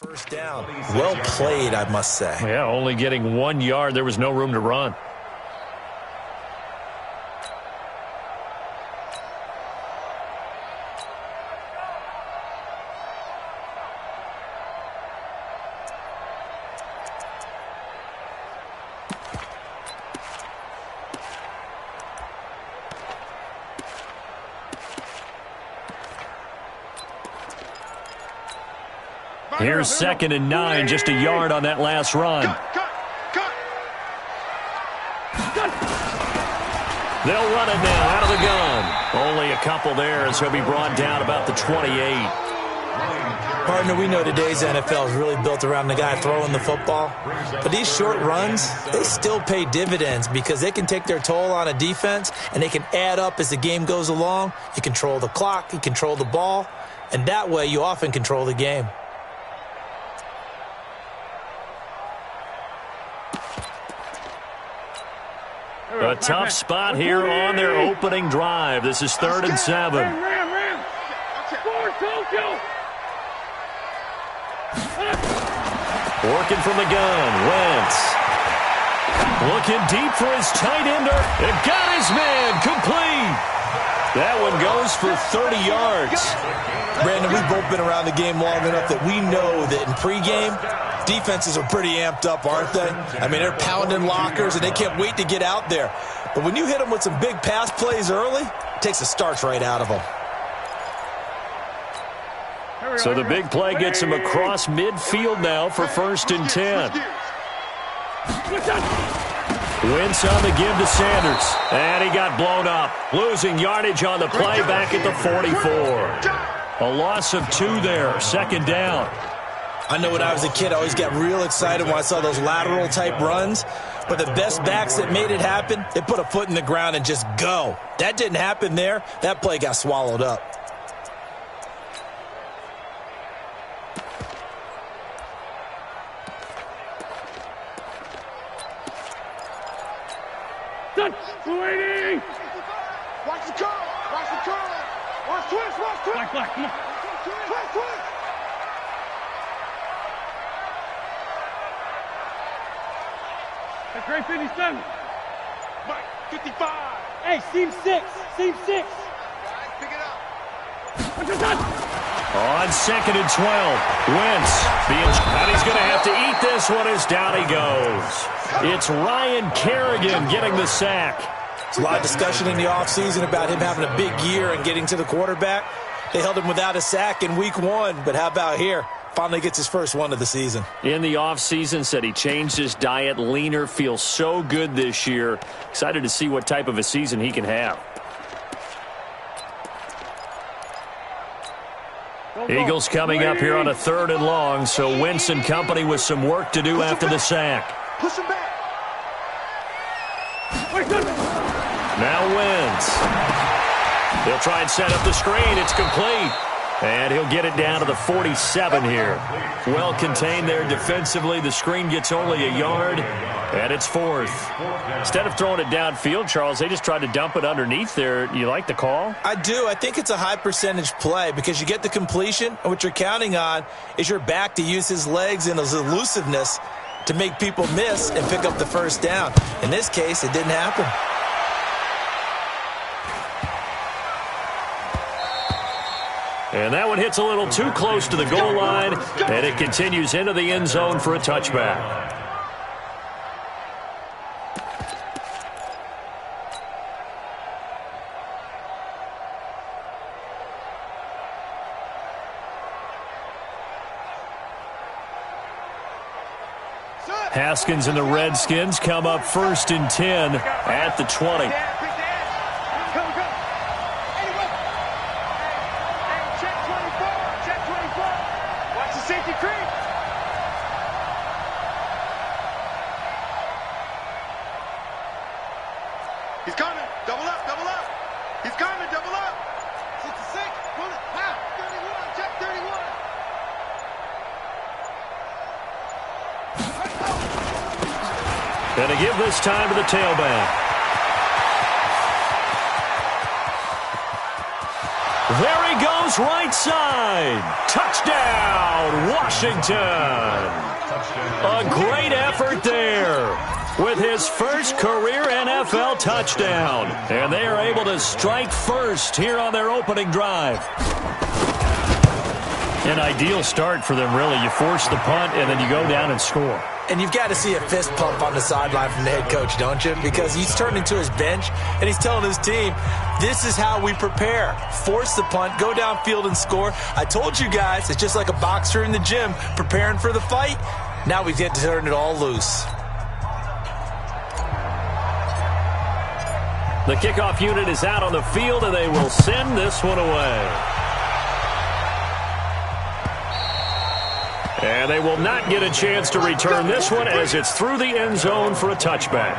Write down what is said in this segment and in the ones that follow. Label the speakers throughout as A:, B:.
A: First down. Well played, I must say.
B: Yeah, only getting 1 yard. There was no room to run. Here's 2nd and 9, just a yard on that last run. They'll run it now out of the gun. Only a couple there as he'll be brought down about the 28.
A: Partner, we know today's NFL is really built around the guy throwing the football. But these short runs, they still pay dividends because they can take their toll on a defense and they can add up as the game goes along. You control the clock, you control the ball, and that way you often control the game.
B: A tough spot here on their opening drive. This is 3rd and 7. Working from the gun, Wentz. Looking deep for his tight ender. And got his man complete. That one goes for 30 yards.
A: Brandon, we've both been around the game long enough that we know that in pregame, defenses are pretty amped up, aren't they? I mean, they're pounding lockers, and they can't wait to get out there. But when you hit them with some big pass plays early, it takes the starch right out of them.
B: So the big play gets him across midfield now for 1st and 10. Wentz on the give to Sanders. And he got blown up. Losing yardage on the play back at the 44. A loss of 2 there. 2nd down.
A: I know when I was a kid, I always got real excited when I saw those lateral-type runs. But the best backs that made it happen, they put a foot in the ground and just go. That didn't happen there. That play got swallowed up.
C: Waiting! Watch the curl! Watch the curl! Watch twist! Watch twist! Black, come on! Twist, twist! That's great 57. Mike, 55. Hey, seam 6. Seam 6. Pick it up.
B: On 2nd and 12. Wentz. And he's going to have to eat this one as down he goes. It's Ryan Kerrigan getting the sack.
A: There's a lot of discussion in the offseason about him having a big year and getting to the quarterback. They held him without a sack in week 1, but how about here? Finally gets his first one of the season.
B: In the offseason, said he changed his diet, leaner, feels so good this year. Excited to see what type of a season he can have. Eagles coming up here on a 3rd and long, so Wentz and company with some work to do after the sack.
C: Push him back.
B: Now Wentz. He'll try and set up the screen. It's complete. And he'll get it down to the 47 here. Well contained there defensively. The screen gets only a yard, and it's 4th. Instead of throwing it downfield, Charles, they just tried to dump it underneath there. You like the call?
A: I do. I think it's a high-percentage play because you get the completion, and what you're counting on is your back to use his legs and his elusiveness to make people miss and pick up the first down. In this case, it didn't happen.
B: And that one hits a little too close to the goal line, and it continues into the end zone for a touchback. Haskins and the Redskins come up 1st and 10 at the 20.
C: He's coming. Double up, double up. He's coming, double up. 66. Pull it. Pow. 31. Check 31.
B: And to give this time to the tailback. There he goes, right side. Touchdown, Washington. A great effort there with his first career NFL touchdown. And they are able to strike first here on their opening drive. An ideal start for them, really. You force the punt, and then you go down and score.
A: And you've got to see a fist pump on the sideline from the head coach, don't you? Because he's turned into his bench, and he's telling his team, this is how we prepare. Force the punt, go downfield and score. I told you guys, it's just like a boxer in the gym preparing for the fight. Now we get to turn it all loose.
B: The kickoff unit is out on the field, and they will send this one away. And they will not get a chance to return this one as it's through the end zone for a touchback.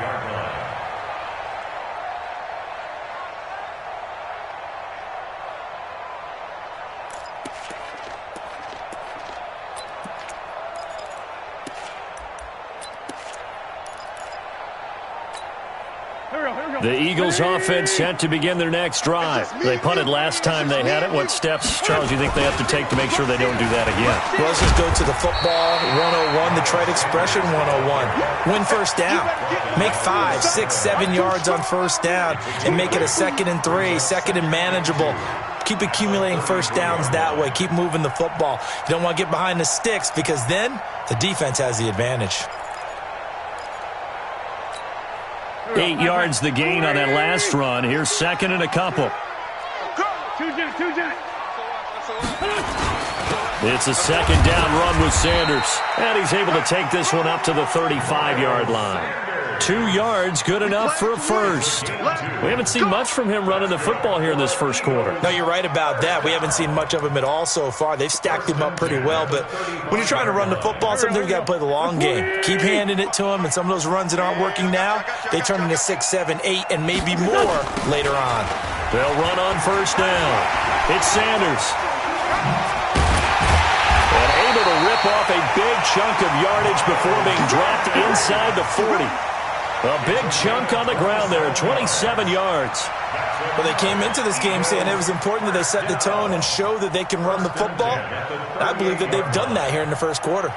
B: The Eagles offense set to begin their next drive. They punted last time they had it. What steps, Charles, do you think they have to take to make sure they don't do that again?
A: Well, let's just go to the football 101, the trade expression 101. Win first down. Make 5, 6, 7 yards on first down and make it a 2nd and 3, 2nd and manageable. Keep accumulating first downs that way. Keep moving the football. You don't want to get behind the sticks because then the defense has the advantage.
B: 8 yards the gain on that last run. Here's 2nd and a couple. It's a 2nd down run with Sanders. And he's able to take this one up to the 35-yard line. 2 yards, good enough for a first. We haven't seen much from him running the football here in this first quarter.
A: No, you're right about that. We haven't seen much of him at all so far. They've stacked him up pretty well, but when you're trying to run the football, sometimes you got to play the long game. Keep handing it to him, and some of those runs that aren't working now, they turn into 6, 7, 8, and maybe more later on.
B: They'll run on first down. It's Sanders. And able to rip off a big chunk of yardage before being dropped inside the 40. A big chunk on the ground there, 27 yards.
A: Well, they came into this game saying it was important that they set the tone and show that they can run the football. I believe that they've done that here in the first quarter.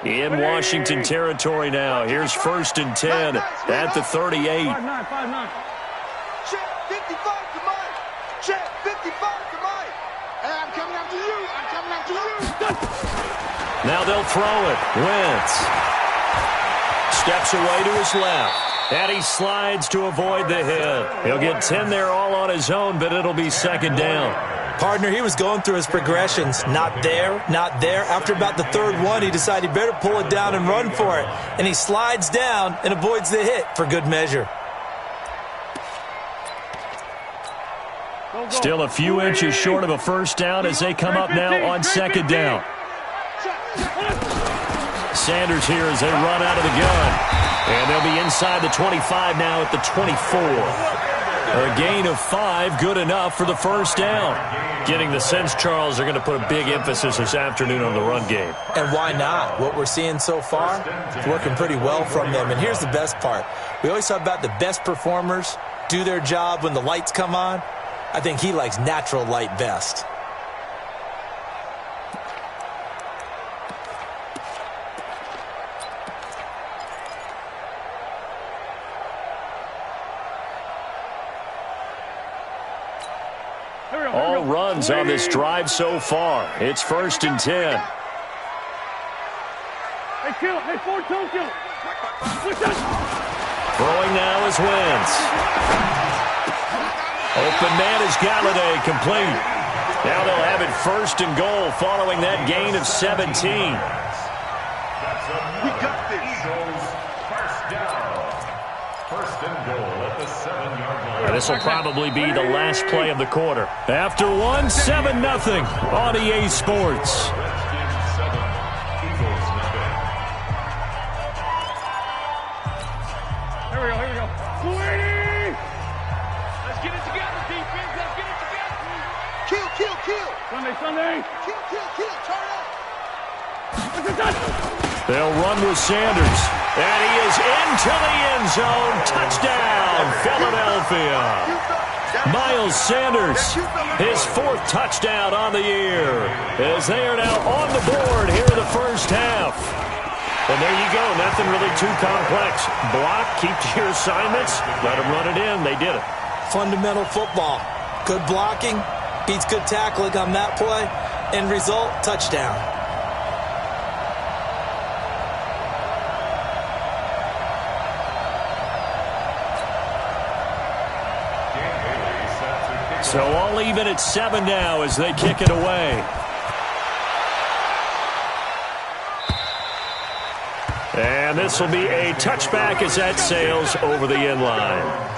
B: In Washington territory now. Here's 1st and 10 at the 38.
C: 5-9. Check 55 to Mike. Check 55 to Mike. Hey, I'm coming after you. I'm coming after you.
B: Now they'll throw it. Wentz steps away to his left. And he slides to avoid the hit. He'll get 10 there all on his own, but it'll be 2nd down.
A: Partner, he was going through his progressions. Not there, not there. After about the 3rd one, he decided he better pull it down and run for it. And he slides down and avoids the hit for good measure.
B: Still a few inches short of a first down as they come up now on 2nd down. Sanders here as they run out of the gun. And they'll be inside the 25 now at the 24. A gain of 5, good enough for the first down. Getting the sense, Charles, they're going to put a big emphasis this afternoon on the run game.
A: And why not? What we're seeing so far, it's working pretty well from them. And here's the best part. We always talk about the best performers do their job when the lights come on. I think he likes natural light best.
B: All runs on this drive so far. It's 1st and 10.
C: Hey, kill. Hey, 4-2, kill.
B: Throwing now is Wentz. Open man is Galladay, complete. Now they'll have it 1st and goal following that gain of 17.
C: We got this.
D: First down. 1st and goal at the 7-yard line.
B: And this will probably be the last play of the quarter. After 7-0 on EA Sports.
C: Here we go. Sweetie! Let's get it together, defense. Let's get it together. Kill. Sunday. Kill. Turn up. What's the touch?
B: They'll run with Sanders. And he is into the end zone. Touchdown, Philadelphia. Miles Sanders, his 4th touchdown on the year, as they are now on the board here in the first half. And there you go, nothing really too complex. Block, keep to your assignments, let them run it in. They did it.
A: Fundamental football. Good blocking, beats good tackling on that play. End result, touchdown.
B: So all even at 7 now as they kick it away. And this will be a touchback as that sails over the end line.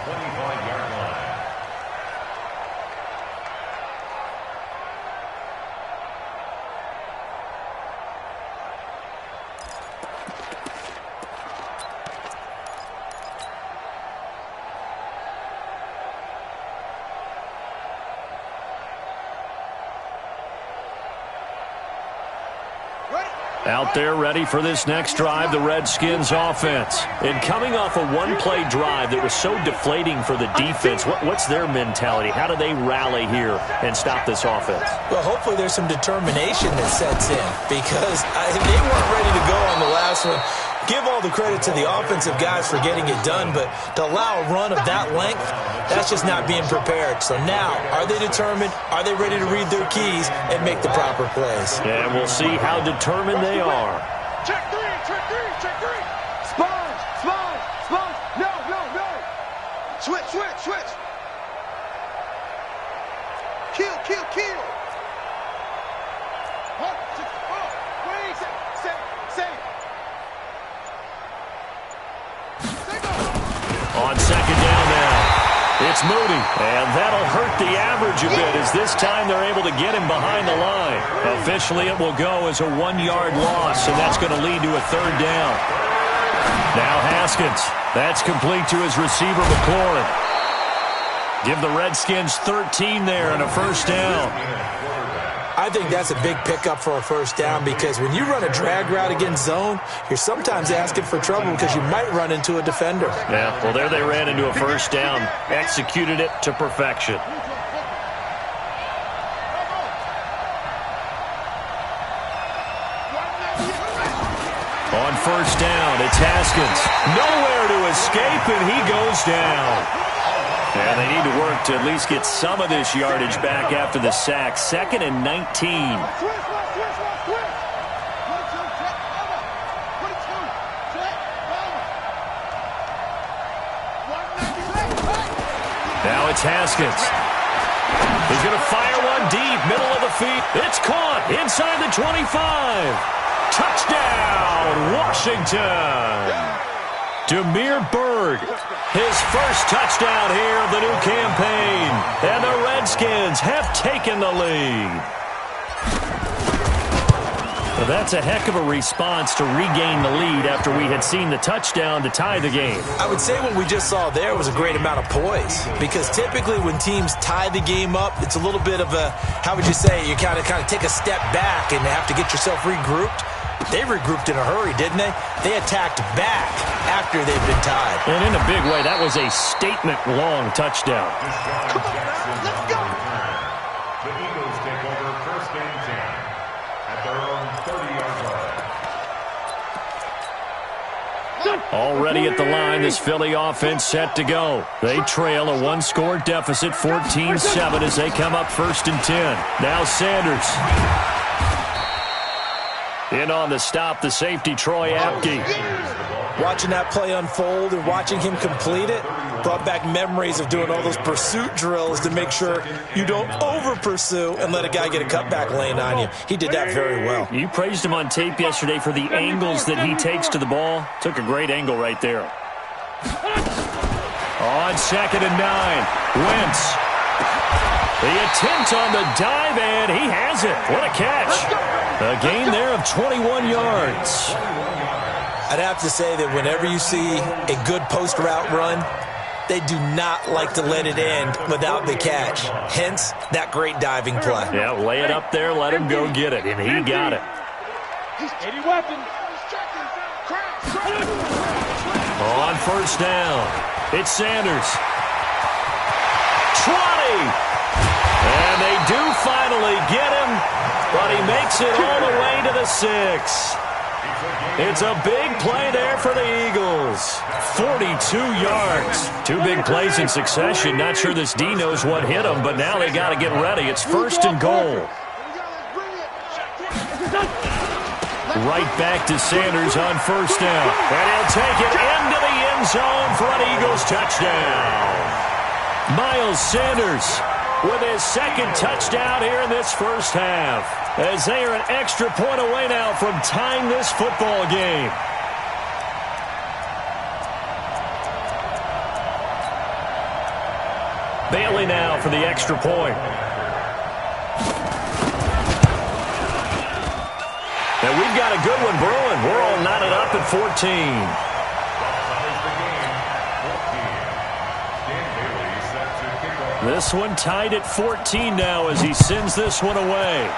B: Out there ready for this next drive, the Redskins offense. And coming off a one-play drive that was so deflating for the defense, what's their mentality? How do they rally here and stop this offense?
A: Well, hopefully there's some determination that sets in because they weren't ready to go on the last one. Give all the credit to the offensive guys for getting it done, but to allow a run of that length, that's just not being prepared. So now, are they determined? Are they ready to read their keys and make the proper plays?
B: And we'll see how determined they are.
C: Check three, check three, check three. Sponge, sponge, sponge. No, no, no. Switch, switch, switch. Kill, kill, kill. Huh? Wait, save.
B: On second down now, it's Moody, and that'll hurt the average a bit as this time they're able to get him behind the line. Officially, it will go as a 1-yard loss, and that's going to lead to a 3rd down. Now Haskins, that's complete to his receiver, McLaurin. Give the Redskins 13 there and a 1st down.
A: I think that's a big pickup for a 1st down because when you run a drag route against zone, you're sometimes asking for trouble because you might run into a defender.
B: Yeah, well, there they ran into a 1st down, executed it to perfection. On 1st down, it's Haskins. Nowhere to escape, and he goes down. And they need to work to at least get some of this yardage back after the sack. 2nd and 19. Now it's Haskins. He's going to fire one deep, middle of the field. It's caught inside the 25. Touchdown, Washington. Damiere Byrd, his 1st touchdown here of the new campaign. And the Redskins have taken the lead. Well, that's a heck of a response to regain the lead after we had seen the touchdown to tie the game.
A: I would say what we just saw there was a great amount of poise because typically when teams tie the game up, it's a little bit of a, how would you say, you kind of take a step back and have to get yourself regrouped. They regrouped in a hurry, didn't they? They attacked back after they've been tied.
B: And in a big way, that was a statement-long touchdown.
C: Come on, let's go.
D: The Eagles take over 1st and 10 at their own 30-yard line.
B: Already at the line, this Philly offense set to go. They trail a 1-score deficit, 14-7 as they come up 1st and 10. Now Sanders. In on the stop, the safety, Troy Apke.
A: Watching that play unfold and watching him complete it brought back memories of doing all those pursuit drills to make sure you don't over-pursue and let a guy get a cutback lane on you. He did that very well.
B: You praised him on tape yesterday for the angles that he takes to the ball. Took a great angle right there. On 2nd and 9, Wentz. The attempt on the dive, and he has it. What a catch. A gain there of 21 yards.
A: I'd have to say that whenever you see a good post-route run, they do not like to let it end without the catch. Hence, that great diving play.
B: Yeah, lay it up there, let him go get it, and he got it.
C: 80 weapons.
B: On first down, it's Sanders. 20. And they do finally get him, but he makes it all the way to the 6. It's a big play there for the Eagles. 42 yards. 2 big plays in succession. Not sure this D knows what hit him, but now they got to get ready. It's first and goal. Right back to Sanders on first down. And he'll take it into the end zone for an Eagles touchdown. Miles Sanders with his second touchdown here in this first half, as they are an extra point away now from tying this football game. Bailey now for the extra point. And we've got a good one brewing. We're all knotted up at 14. This one tied at 14 now as he sends this one away.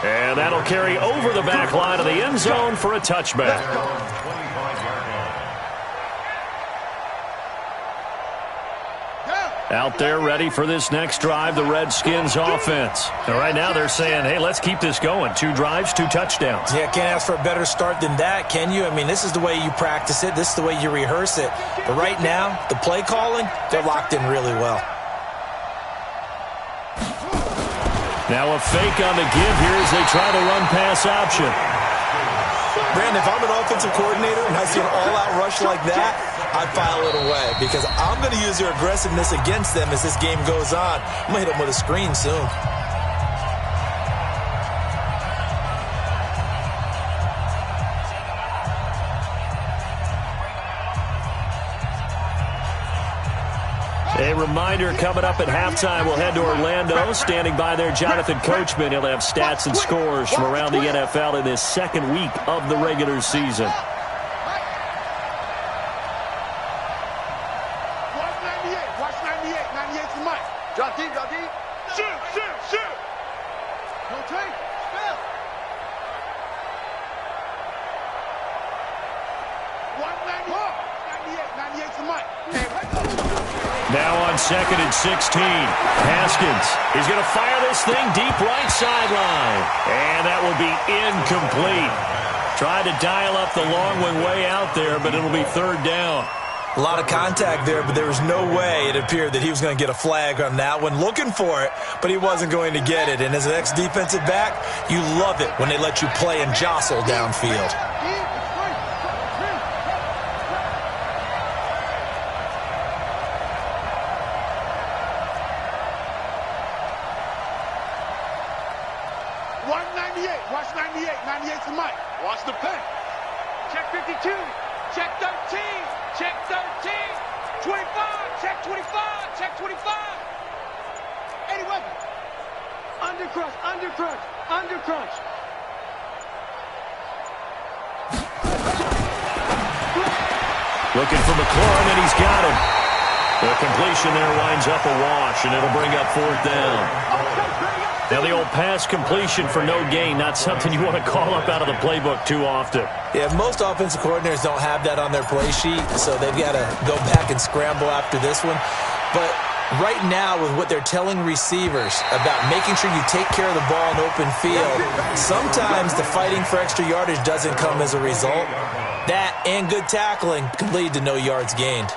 B: And that'll carry over the back line of the end zone for a touchback. Out there ready for this next drive, the Redskins offense. And right now they're saying, hey, let's keep this going. 2 drives, 2 touchdowns.
A: Yeah, can't ask for a better start than that, can you? I mean, this is the way you practice it. This is the way you rehearse it. But right now, the play calling, they're locked in really well.
B: Now a fake on the give here as they try the run-pass option.
A: Brandon, if I'm an offensive coordinator and I see an all-out rush like that, I'd file it away because I'm going to use their aggressiveness against them as this game goes on. I'm going to hit them with a screen soon.
B: A reminder, coming up at halftime, we'll head to Orlando. Standing by there, Jonathan Coachman. He'll have stats and scores from around the NFL in this second week of the regular season. Now on 2nd and 16, Haskins. He's going to fire this thing deep right sideline. And that will be incomplete. Tried to dial up the long one way out there, but it'll be 3rd down.
A: A lot of contact there, but there was no way it appeared that he was going to get a flag on that one. Looking for it, but he wasn't going to get it. And as an ex-defensive back, you love it when they let you play and jostle downfield.
C: Watch 98. 98's the mic. Watch the pen. Check 52. Check 13. Check 13. 25. Check 25. Check 25. Eddie Weapon. Undercrunch. Undercrunch. Undercrunch.
B: Looking for McLaurin, and he's got him. The completion there winds up a wash, and it'll bring up 4th down. Now the old pass completion for no gain, not something you want to call up out of the playbook too often.
A: Yeah, most offensive coordinators don't have that on their play sheet, so they've got to go back and scramble after this one. But right now, with what they're telling receivers about making sure you take care of the ball in open field, sometimes the fighting for extra yardage doesn't come as a result. That and good tackling can lead to no yards gained.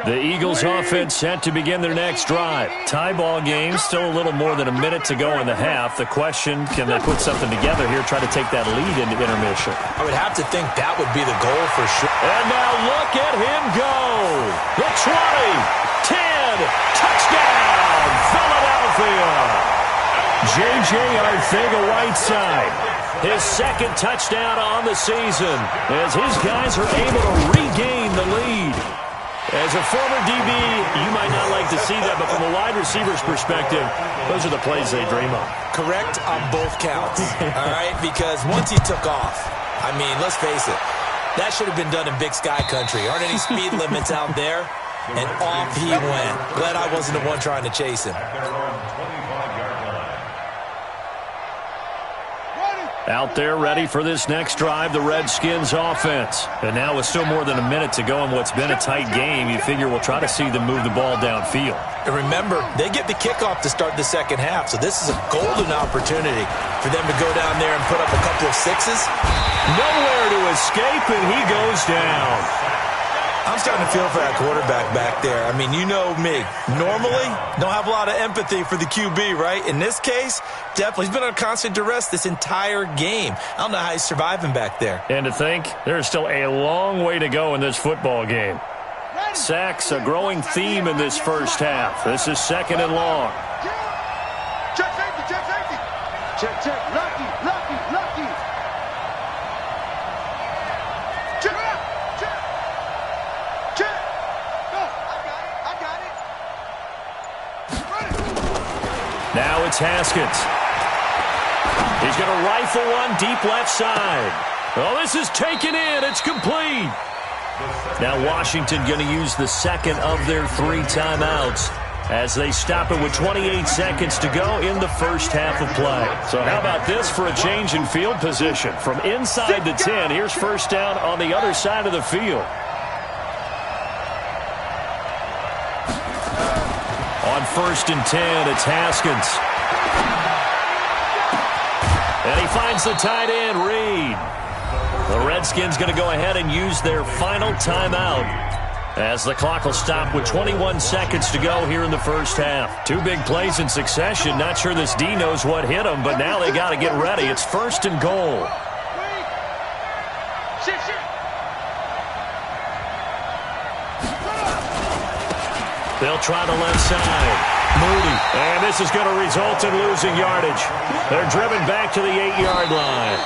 B: The Eagles offense set to begin their next drive. Tie ball game, still a little more than a minute to go in the half. The question, can they put something together here, try to take that lead into intermission?
A: I would have to think that would be the goal for sure.
B: And now look at him go. The 20, 10, touchdown, Philadelphia. J.J. Arcega-Whiteside, his second touchdown on the season, as his guys are able to regain the lead. As a former DB, you might not like to see that, but from a wide receiver's perspective, those are the plays they dream of.
A: Correct on both counts, all right? Because once he took off, I mean, let's face it, that should have been done in Big Sky Country. Aren't any speed limits out there? And off he went. Glad I wasn't the one trying to chase him.
B: Out there ready for this next drive, the Redskins offense. And now with still more than a minute to go in what's been a tight game, you figure we'll try to see them move the ball downfield.
A: And remember, they get the kickoff to start the second half, so this is a golden opportunity for them to go down there and put up a couple of sixes.
B: Nowhere to escape, and he goes down.
A: I'm starting to feel for that quarterback back there. I mean, you know me. Normally, don't have a lot of empathy for the QB, right? In this case, definitely. He's been under constant duress this entire game. I don't know how he's surviving back there.
B: And to think, there's still a long way to go in this football game. Sacks, a growing theme in this first half. This is second and long.
C: Check safety, check safety. Check, check. Lucky, lucky, lucky. Check it out. Check. Check. No, I got it. Run it.
B: Now it's Haskins. He's going to rifle one deep left side. Oh, this is taken in. It's complete. Now Washington going to use the second of their 3 timeouts as they stop it with 28 seconds to go in the first half of play. So how about this for a change in field position? From inside the 10, here's first down on the other side of the field. On 1st and 10, it's Haskins. And he finds the tight end, Reed. The Redskins going to go ahead and use their final timeout as the clock will stop with 21 seconds to go here in the first half. 2 big plays in succession. Not sure this D knows what hit him, but now they got to get ready. It's 1st and goal. They'll try the left side. Moody. And this is going to result in losing yardage. They're driven back to the 8-yard line.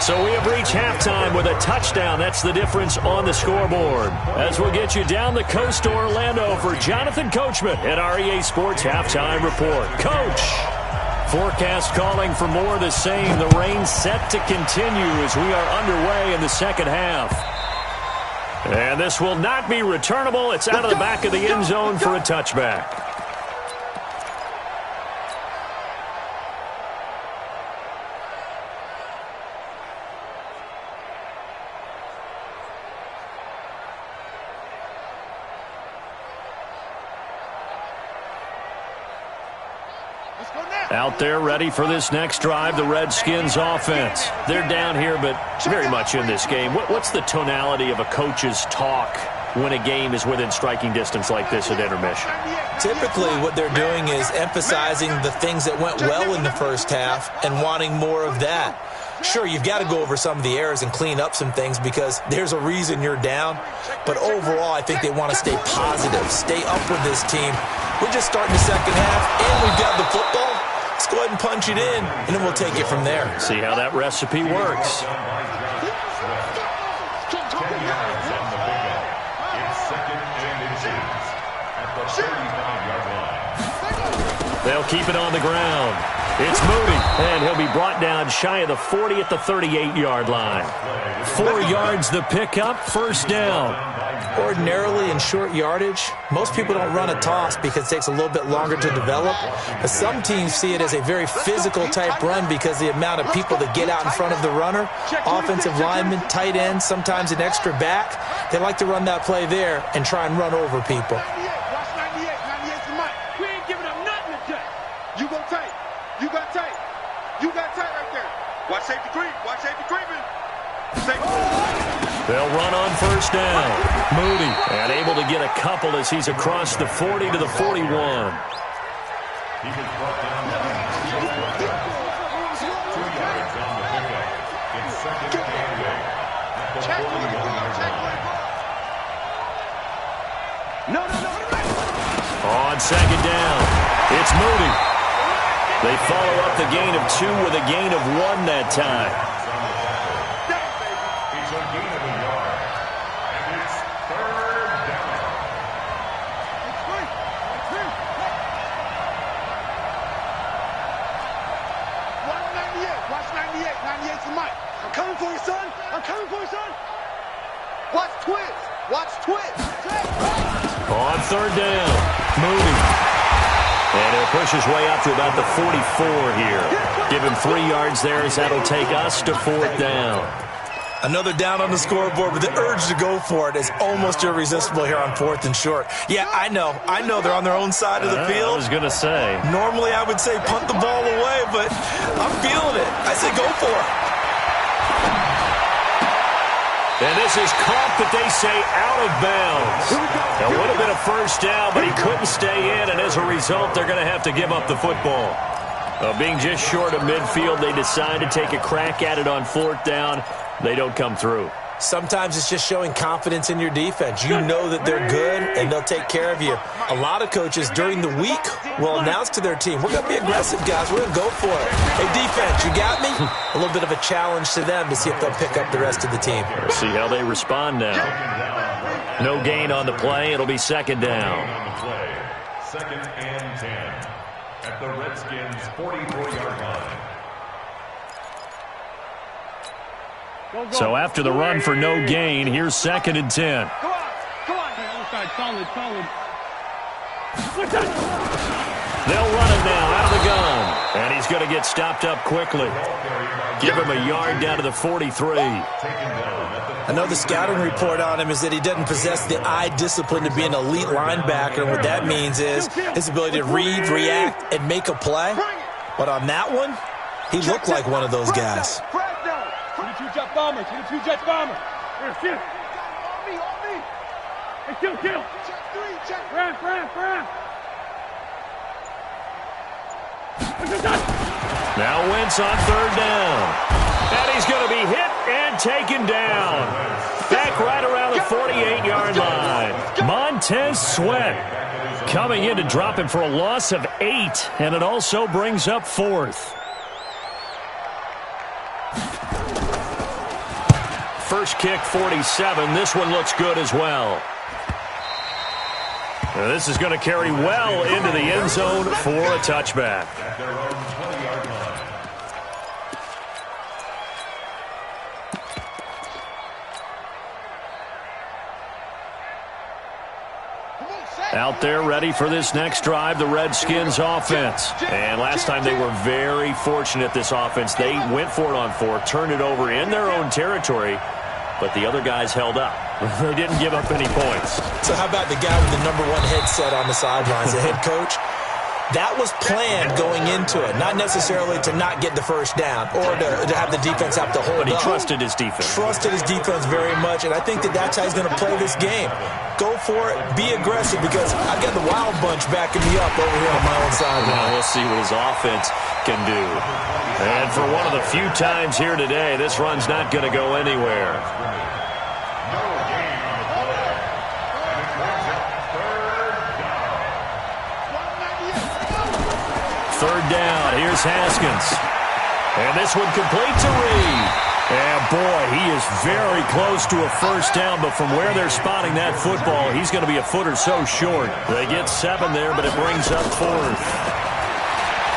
B: So we have reached halftime with a touchdown. That's the difference on the scoreboard. As we'll get you down the coast to Orlando for Jonathan Coachman at our EA Sports Halftime Report. Coach, forecast calling for more of the same. The rain set to continue as we are underway in the second half. And this will not be returnable. It's out of the back of the end zone for a touchback. Out there ready for this next drive, the Redskins offense. They're down here, but very much in this game. What's the tonality of a coach's talk when a game is within striking distance like this at intermission?
A: Typically, what they're doing is emphasizing the things that went well in the first half and wanting more of that. Sure, you've got to go over some of the errors and clean up some things because there's a reason you're down. But overall, I think they want to stay positive, stay up with this team. We're just starting the second half, and we've got the football. Let's go ahead and punch it in, and then we'll take it from there.
B: See how that recipe works. They'll keep it on the ground. It's Moody, and he'll be brought down shy of the 40 at the 38-yard line. 4 yards the pickup, first down.
A: Ordinarily in short yardage, most people don't run a toss because it takes a little bit longer to develop. But some teams see it as a very physical type run because the amount of people that get out in front of the runner, offensive linemen, tight ends, sometimes an extra back, they like to run that play there and try and run over people.
C: Watch 98. 98's the mic. We ain't giving up nothing today. You go tight. You got tight. You got tight right there. Watch safety creep. Watch safety creeping.
B: They'll run on first down. Moody, and able to get a couple as he's across the 40 to the 41.
D: He was brought down 2 yards on the pickup. It's second and 8 at the 41-yard line.
B: On second down, it's Moody, They follow up the gain of 2 with a gain of 1 that time.
D: It's a gain of a yard. And it's third down.
C: Watch 98. 98's the mic. I'm coming for you, son. I'm coming for you, son. Watch twist. Watch twist.
B: On third down, Mooney. And he'll push his way up to about the 44 here. Give him 3 yards there as that'll take us to 4th down.
A: Another down on the scoreboard, but the urge to go for it is almost irresistible here on 4th and short. Yeah, I know they're on their own side of the field.
B: I was going to say.
A: Normally I would say punt the ball away, but I'm feeling it. I say go for it.
B: And this is caught, but they say out of bounds. It would have been a first down, but he couldn't stay in, and as a result, they're going to have to give up the football. Being just short of midfield, they decide to take a crack at it on 4th down. They don't come through.
A: Sometimes it's just showing confidence in your defense. You know that they're good, and they'll take care of you. A lot of coaches during the week will announce to their team, we're going to be aggressive, guys. We're going to go for it. Hey, defense, you got me? A little bit of a challenge to them to see if they'll pick up the rest of the team.
B: We'll see how they respond now. No gain on the play. It'll be 2nd down.
D: On the play, 2nd and 10 at the Redskins' 44-yard line.
B: So after the run for no gain, here's 2nd and 10.
C: Come on. Solid.
B: They'll run it now out of the gun. And he's going to get stopped up quickly. Give him a yard down to the 43.
A: I know the scouting report on him is that he doesn't possess the eye discipline to be an elite linebacker. And what that means is his ability to read, react, and make a play. But on that one, he looked like one of those guys.
C: 22 jet bomber. Here, shoot. On me. Hey, kill. Check 3, check. Ram.
B: Now Wentz on 3rd down. And he's going to be hit and taken down. Back right around the 48-yard line. Montez Sweat coming in to drop him for a loss of 8. And it also brings up 4th. First kick, 47. This one looks good as well. Now this is going to carry well into the end zone for a touchback.
D: At their own 20-yard line.
B: Out there ready for this next drive, the Redskins offense. And last time they were very fortunate, this offense. They went for it on 4, turned it over in their own territory, but the other guys held up. They didn't give up any points.
A: So how about the guy with the #1 headset on the sidelines, the head coach? That was planned going into it, not necessarily to not get the first down or to have the defense have to hold up.
B: But he trusted his defense.
A: Trusted his defense very much, and I think that's how he's going to play this game. Go for it, be aggressive, because I've got the wild bunch backing me up over here on my own side.
B: Now we'll see what his offense can do. And for one of the few times here today, this run's not going to go anywhere. Third down, here's Haskins. And this one complete to Reed. And boy, he is very close to a first down, but from where they're spotting that football, he's going to be a foot or so short. They get 7 there, but it brings up 4th.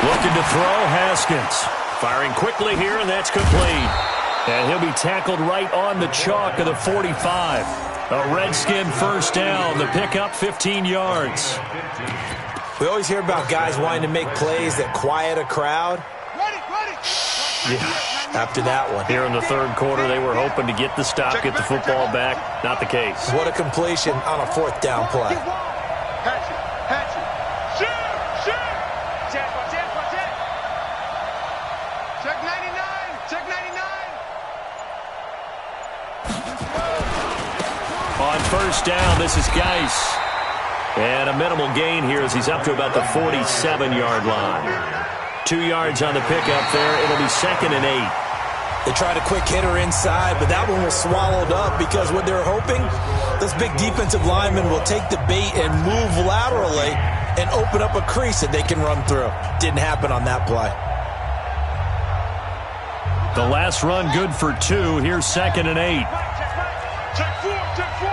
B: Looking to throw, Haskins. Firing quickly here, and that's complete. And he'll be tackled right on the chalk of the 45. A Redskin first down, the pickup 15 yards.
A: We always hear about guys wanting to make plays that quiet a crowd. Yeah, after that one.
B: Here in the 3rd quarter, they were hoping to get the stop, get the football back. Not the case.
A: What a completion on a 4th down play.
C: Hatch it. Shoot. Check. Check 99.
B: On first down, this is Geis. And a minimal gain here as he's up to about the 47-yard line. 2 yards on the pickup there. It'll be 2nd and 8.
A: They tried a quick hitter inside, but that one was swallowed up because what they're hoping, this big defensive lineman will take the bait and move laterally and open up a crease that they can run through. Didn't happen on that play.
B: The last run good for 2. Here's 2nd and 8.
C: Check 4, check 4.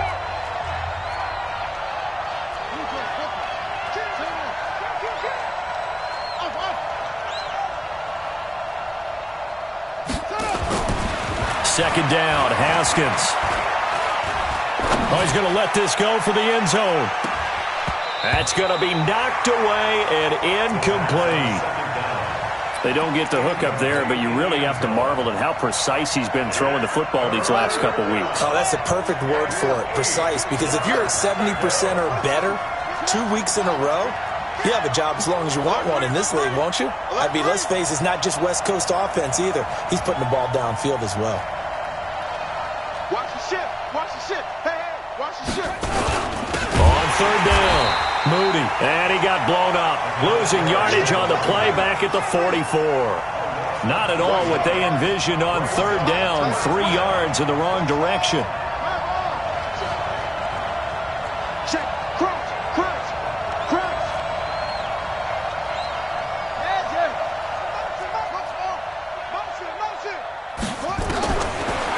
B: Second down, Haskins. Oh, he's going to let this go for the end zone. That's going to be knocked away and incomplete. They don't get the hook up there, but you really have to marvel at how precise he's been throwing the football these last couple weeks.
A: Oh, that's a perfect word for it, precise, because if you're at 70% or better 2 weeks in a row, you have a job as long as you want one in this league, won't you? I mean, let's face it, it's not just West Coast offense either. He's putting the ball downfield as well.
C: Watch the ship. Watch the ship. Hey, hey, watch the ship.
B: On third down, Moody. And he got blown up. Losing yardage on the play back at the 44. Not at all what they envisioned on third down. 3 yards in the wrong direction.
C: Check. Crouch. Crouch. Crouch.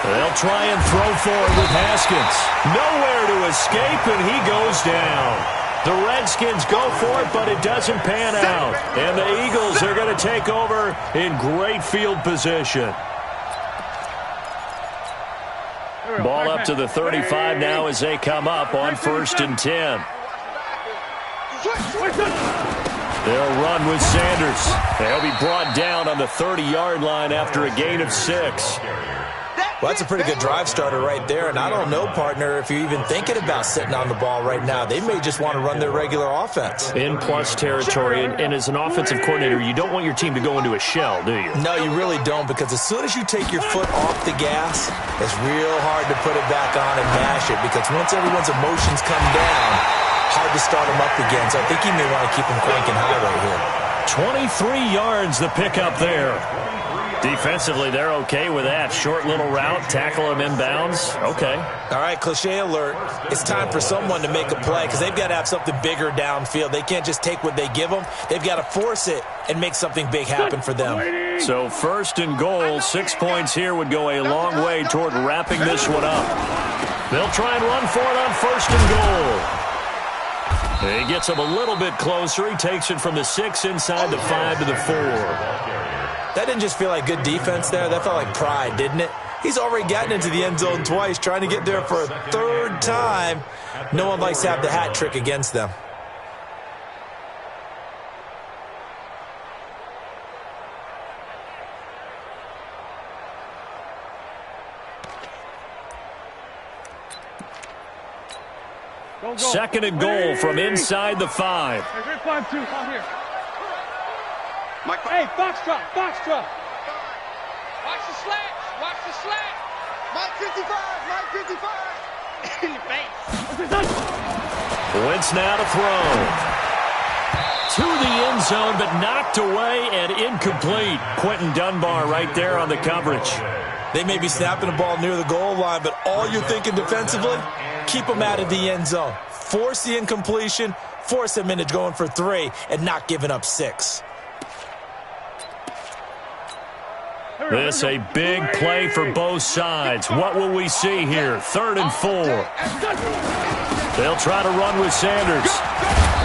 B: They'll try and throw forward with Haskins. Nowhere to escape, and he goes down. The Redskins go for it, but it doesn't pan out. And the Eagles are going to take over in great field position. Ball up to the 35 now as they come up on 1st and 10. They'll run with Sanders. They'll be brought down on the 30-yard line after a gain of 6.
A: Well, that's a pretty good drive starter right there, and I don't know, partner, if you're even thinking about sitting on the ball right now. They may just want to run their regular offense.
B: In plus territory, and as an offensive coordinator, you don't want your team to go into a shell, do you?
A: No, you really don't, because as soon as you take your foot off the gas, it's real hard to put it back on and mash it, because once everyone's emotions come down, hard to start them up again. So I think you may want to keep them cranking high right here.
B: 23 yards the pickup there. Defensively, they're okay with that. Short little route, tackle him inbounds. Okay.
A: All right, cliche alert. It's time for someone to make a play because they've got to have something bigger downfield. They can't just take what they give them. They've got to force it and make something big happen for them.
B: So 1st and goal, 6 points here would go a long way toward wrapping this one up. They'll try and run for it on 1st and goal. He gets him a little bit closer. He takes it from the 6 inside the 5 to the 4.
A: That didn't just feel like good defense there. That felt like pride, didn't it? He's already gotten into the end zone twice, trying to get there for a 3rd time. No one likes to have the hat trick against them.
B: Second and goal from inside the 5.
E: Hey, 5-2, come here.
C: Michael.
E: Hey, box drop, box drop.
C: Watch the slats. Watch the slats. Mike 55. Mike 55. In your face.
B: Wentz now to throw. To the end zone, but knocked away and incomplete. Quentin Dunbar right there on the coverage.
A: They may be snapping the ball near the goal line, but all you're thinking defensively, keep them out of the end zone. Force the incompletion, force them into going for 3, and not giving up 6.
B: This a big play for both sides. What will we see here? 3rd and 4. They'll try to run with Sanders.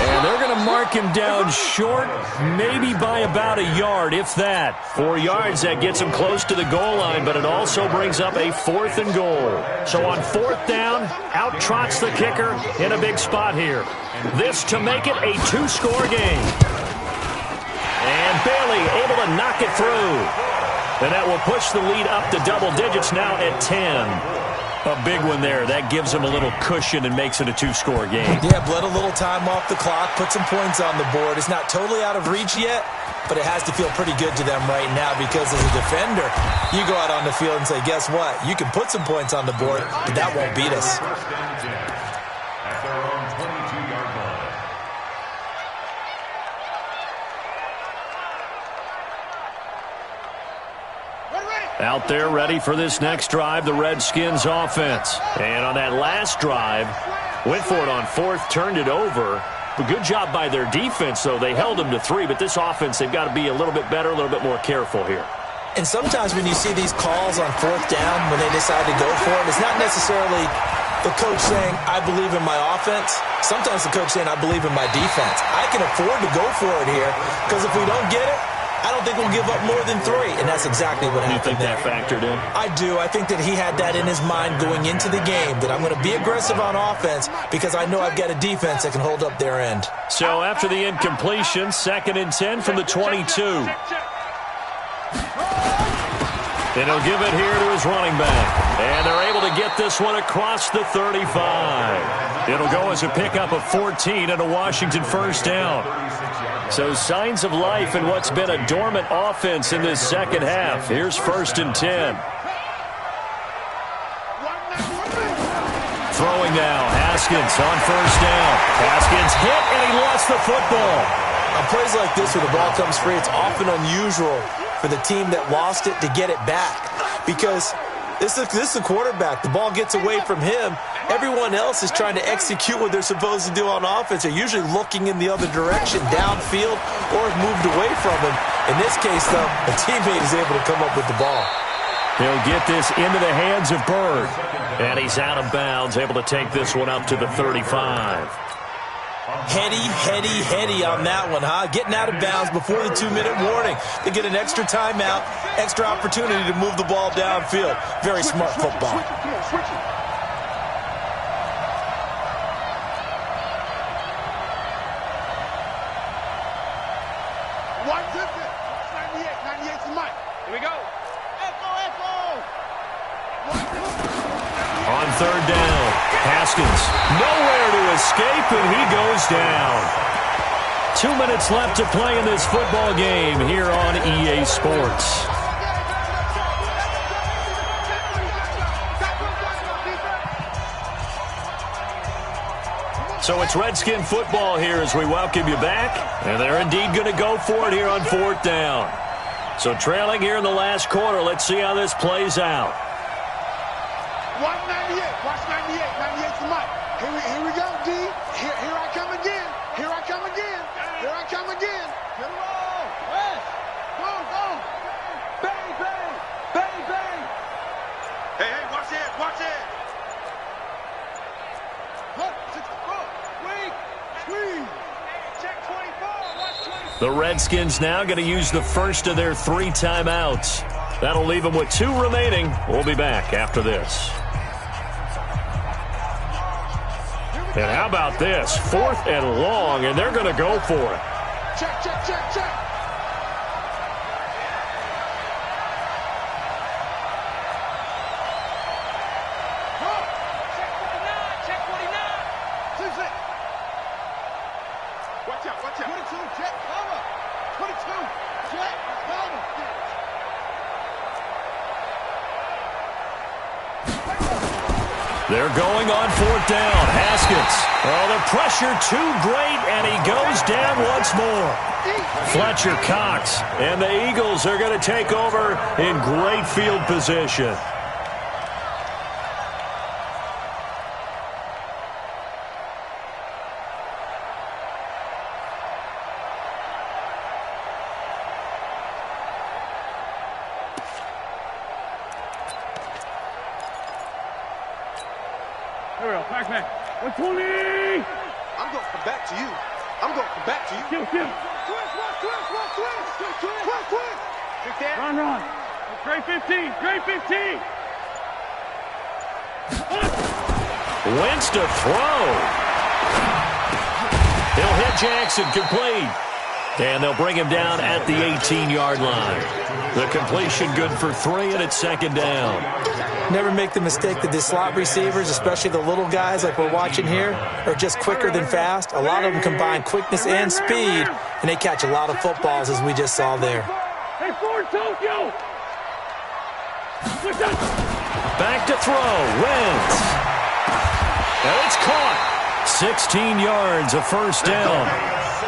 B: And they're going to mark him down short, maybe by about a yard, if that. 4 yards, that gets him close to the goal line, but it also brings up a 4th and goal. So on 4th down, out trots the kicker in a big spot here. This to make it a 2-score game. And Bailey able to knock it through. And that will push the lead up to double digits now at 10. A big one there. That gives them a little cushion and makes it a 2-score game.
A: Yeah, bled a little time off the clock, put some points on the board. It's not totally out of reach yet, but it has to feel pretty good to them right now because as a defender, you go out on the field and say, guess what? You can put some points on the board, but that won't beat us.
D: At their own 22-yard line.
B: Out there ready for this next drive, the Redskins offense. And on that last drive, went for it on 4th, turned it over. But good job by their defense, though. They held them to 3, but this offense, they've got to be a little bit better, a little bit more careful here.
A: And sometimes when you see these calls on 4th down, when they decide to go for it, it's not necessarily the coach saying, I believe in my offense. Sometimes the coach saying, I believe in my defense. I can afford to go for it here because if we don't get it, I don't think we'll give up more than 3. And that's exactly what happened.
B: You think that factored in?
A: I do. I think that he had that in his mind going into the game, that I'm going to be aggressive on offense because I know I've got a defense that can hold up their end.
B: So after the incompletion, 2nd and 10 from the 22. And he'll give it here to his running back. And they're able to get this one across the 35. It'll go as a pickup of 14 and a Washington 1st down. So signs of life in what's been a dormant offense in this second half. Here's 1st and 10. Throwing now, Haskins on 1st down. Haskins hit and he lost the football.
A: On plays like this where the ball comes free, it's often unusual for the team that lost it to get it back because this is the quarterback. The ball gets away from him. Everyone else is trying to execute what they're supposed to do on offense. They're usually looking in the other direction, downfield, or have moved away from him. In this case, though, a teammate is able to come up with the ball.
B: He'll get this into the hands of Bird. And he's out of bounds, able to take this one up to the 35.
A: Heady on that one, huh? Getting out of bounds before the 2-minute warning. They get an extra timeout, extra opportunity to move the ball downfield. Very smart football.
C: Here we go.
B: On 3rd down, Haskins nowhere to escape, and he goes down. 2 minutes left to play in this football game here on EA Sports. So it's Redskin football here as we welcome you back, and they're indeed going to go for it here on 4th down. So trailing here in the last quarter, let's see how this plays out.
C: Watch 98. Watch 98. 98's the mic. Here we go, D. Here I come again. Here I come again. Here I come again. Get it all. West. Go. Bang, bang. Bang, bang. Hey, watch it. Watch it. Look, 64. Squeeze. Check 24. Watch 24.
B: The Redskins now going to use the first of their 3 timeouts. That'll leave them with 2 remaining. We'll be back after this. And how about this? 4th and long, and they're going to go for it.
C: Check. Check 29. Watch out. 22, check, cover. 22, check, cover.
B: They're going on 4th down. Haskins. Oh, the pressure too great, and he goes down once more. Fletcher Cox, and the Eagles are going to take over in great field position.
E: Here we go. Back. 120.
C: I'm going to come back to you.
E: Kill.
C: Twist.
E: Run. Great 15.
B: Wentz to throw. He'll hit Jackson, complete. And they'll bring him down at the 18-yard line. The completion good for 3, and it's 2nd down.
A: Never make the mistake that the slot receivers, especially the little guys like we're watching here, are just quicker than fast. A lot of them combine quickness and speed, and they catch a lot of footballs, as we just saw there.
E: Hey, Ford, Tokyo.
B: Back to throw. Wentz. And it's caught. 16 yards, a 1st down.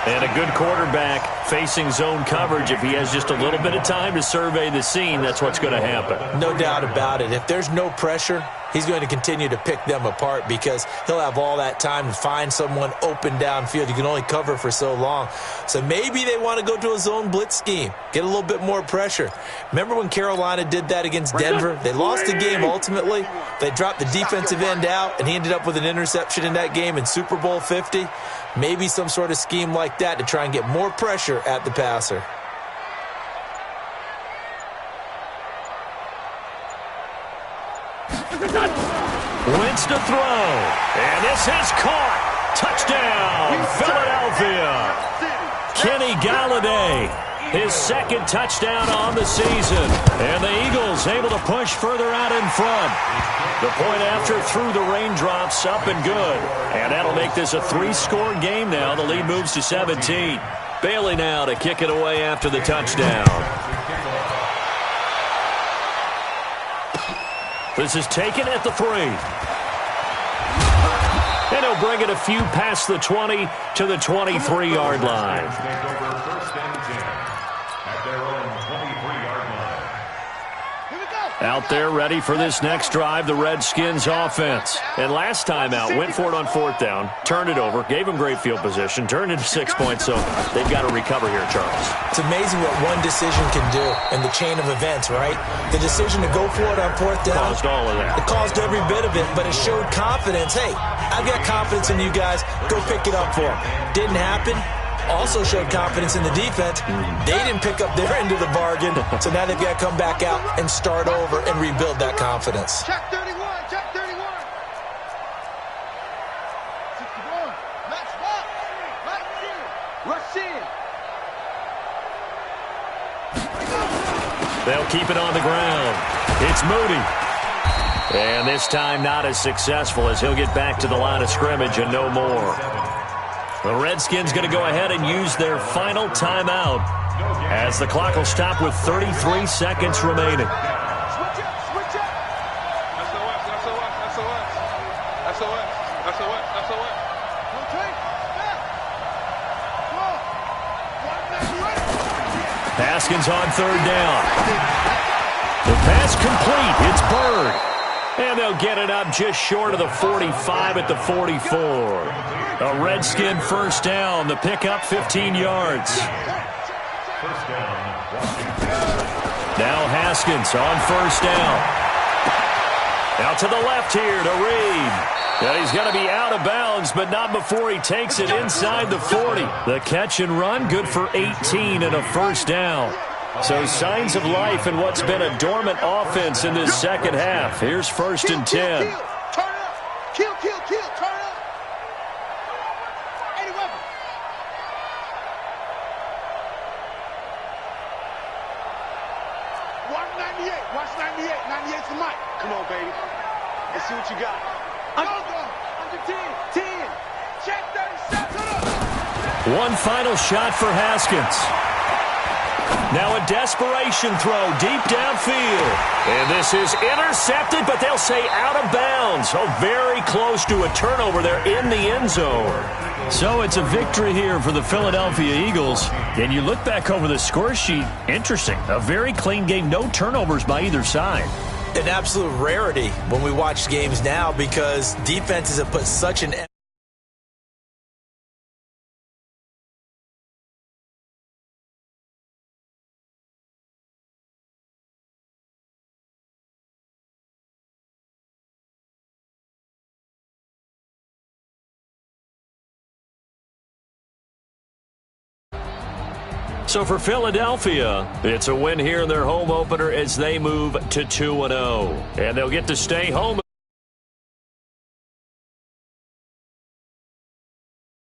B: And a good quarterback Facing zone coverage, if he has just a little bit of time to survey the scene, that's what's going to happen.
A: No doubt about it. If there's no pressure, he's going to continue to pick them apart because he'll have all that time to find someone open downfield. You can only cover for so long. So maybe they want to go to a zone blitz scheme, get a little bit more pressure. Remember when Carolina did that against Denver? They lost the game ultimately. They dropped the defensive end out, and he ended up with an interception in that game in Super Bowl 50. Maybe some sort of scheme like that to try and get more pressure at the passer.
B: Wentz to throw. And this is caught. Touchdown, Philadelphia. Kenny Galladay, his second touchdown on the season. And the Eagles able to push further out in front. The point after through the raindrops, up and good. And that'll make this a 3-score game now. The lead moves to 17. Bailey now to kick it away after the touchdown. This is taken at the 3. And he'll bring it a few past the 20 to the 23-yard line. Out there ready for this next drive, the Redskins offense. And last time out, went for it on 4th down, turned it over, gave them great field position, turned into 6 points, so they've got to recover here, Charles.
A: It's amazing what one decision can do in the chain of events, right? The decision to go for it on 4th down.
B: Caused all of that.
A: It caused every bit of it, but it showed confidence. Hey, I've got confidence in you guys. Go pick it up for them. Didn't happen. Also showed confidence in the defense. They didn't pick up their end of the bargain, so now they've got to come back out and start over and rebuild that confidence.
C: Check 31, check 31. 61, match lock, right here. Rush in.
B: They'll keep it on the ground. It's Moody. And this time not as successful as he'll get back to the line of scrimmage and no more. The Redskins going to go ahead and use their final timeout as the clock will stop with 33 seconds remaining.
C: Switch up, switch up. SOS, SOS, SOS. SOS, SOS, SOS. Rotate, step. Come on.
B: Haskins on 3rd down. The pass complete. It's Bird. And they'll get it up just short of the 45 at the 44. A Redskin first down. The pickup 15 yards. Now Haskins on 1st down. Out to the left here to Reed. And he's going to be out of bounds, but not before he takes it inside the 40. The catch and run, good for 18 and a first down. So signs of life in what's been a dormant offense in this second half. Here's 1st and 10.
C: Turn up. Kill, kill, kill. Turn up. 80 weapons. Watch 98. Watch 98. 98's the mic. Come on, baby. Let's see what you got. Under 10. 10. Check 37.
B: One final shot for Haskins. Now a desperation throw deep downfield. And this is intercepted, but they'll say out of bounds. Oh, very close to a turnover there in the end zone. So it's a victory here for the Philadelphia Eagles. And you look back over the score sheet, interesting. A very clean game, no turnovers by either side.
A: An absolute rarity when we watch games now because defenses have put such an
B: So for Philadelphia, it's a win here in their home opener as they move to 2-0. And they'll get to stay home